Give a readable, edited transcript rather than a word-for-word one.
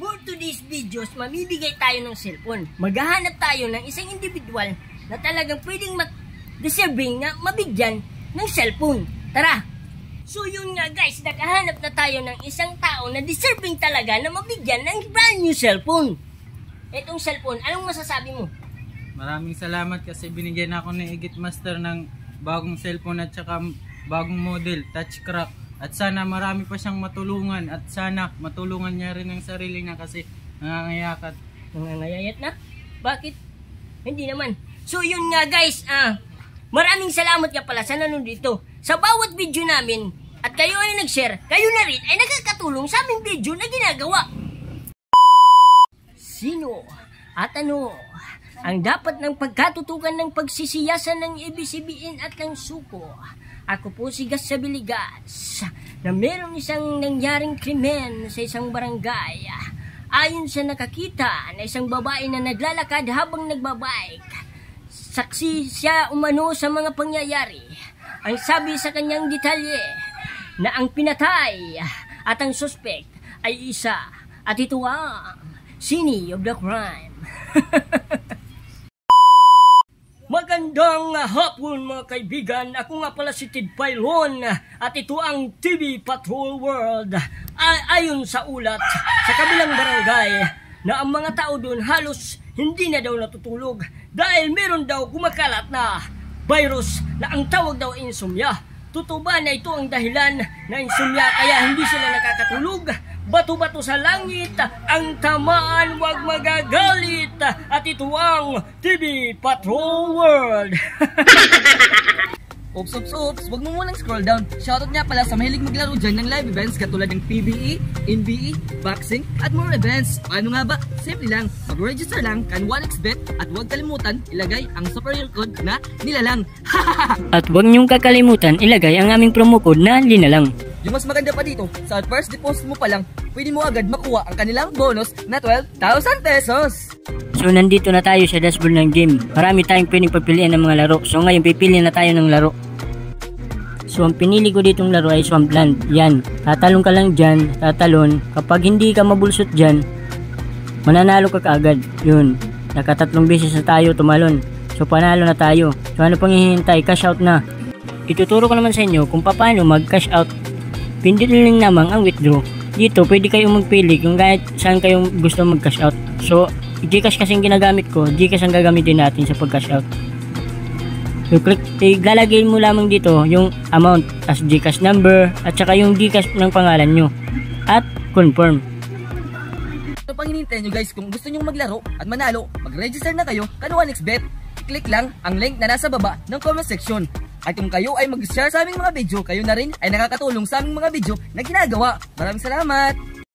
For today's videos, mamibigay tayo ng cellphone. Maghahanap tayo ng isang individual na talagang pwedeng deserving na mabigyan ng cellphone. Tara! So yun nga guys, nakahanap na tayo ng isang tao na deserving talaga na mabigyan ng brand new cellphone. Etong cellphone, anong masasabi mo? Maraming salamat kasi binigyan ako ni Egit Master ng bagong cellphone at saka bagong model, touch crack. At sana marami pa siyang matulungan at sana matulungan niya rin ang sarili niya kasi nangangayakat. Nangangayayat na? Bakit? Hindi naman. So yun nga guys, maraming salamat nga pala sa nanonood dito. Sa bawat video namin at kayo ay nag-share, kayo na rin ay nakakatulong sa aming video na ginagawa. Sino at ano ang dapat ng pagkatutukan ng pagsisiyasan ng ABS-CBN at ng suko? Ako po si Gas Sabiligas na merong isang nangyaring krimen sa isang barangay. Ayon sa nakakita na isang babae na naglalakad habang nagbabike. Saksi siya umano sa mga pangyayari. Ang sabi sa kanyang detalye na ang pinatay at ang suspect ay isa at ito ang scene of the crime. Magandang hapon mga kaibigan, ako nga pala si Ted Pailon at ito ang TV Patrol World. Ayon sa ulat sa kabilang barangay na ang mga tao doon halos hindi na daw natutulog dahil meron daw kumakalat na virus na ang tawag daw insomnia. Totoo ba na ito ang dahilan na insomnia kaya hindi sila nakakatulog? Bato-bato sa langit, ang tamaan wag magagalit. At ito ang TV Patrol World. Oops, wag mo munang scroll down. Shoutout nga pala sa mahilig maglaro dyan ng live events katulad ng PBE, NBE, boxing, at more events. Paano nga ba? Simple lang. Mag-register lang kan 1xbet at huwag kalimutan ilagay ang superior code na nilalang. At huwag niyong kakalimutan ilagay ang aming promo code na linalang. Yung mas maganda pa dito, sa first deposit mo pa lang, pwede mo agad makuha ang kanilang bonus na 12,000 pesos. So nandito na tayo sa dashboard ng game. Marami tayong pwedeng pagpilian ng mga laro. So ngayon pipili na tayo ng laro. So ang pinili ko ditong laro ay Swampland. Yan, tatalon ka lang dyan, tatalon. Kapag hindi ka mabulsot dyan, mananalo ka kaagad. Yun, nakatatlong beses na tayo tumalon. So panalo na tayo. So ano pang hihintay? Cash out na. Ituturo ko naman sa inyo kung paano mag cash out. Pindutin lang naman ang withdraw. Dito pwede kayong magpili kung kahit saan kayong gusto mag cash out. So Gcash kasing ginagamit ko, Gcash ang gagamitin natin sa pag cash out. So click, lalagay mo lamang dito yung amount as Gcash number at saka yung Gcash ng pangalan nyo at confirm. Ano pang hinihintay nyo guys? Kung gusto nyo maglaro at manalo, mag-register na kayo kan 1xbet. Click lang ang link na nasa baba ng comment section. At kung kayo ay mag-share sa aming mga video, kayo na rin ay nakakatulong sa aming mga video na ginagawa. Maraming salamat!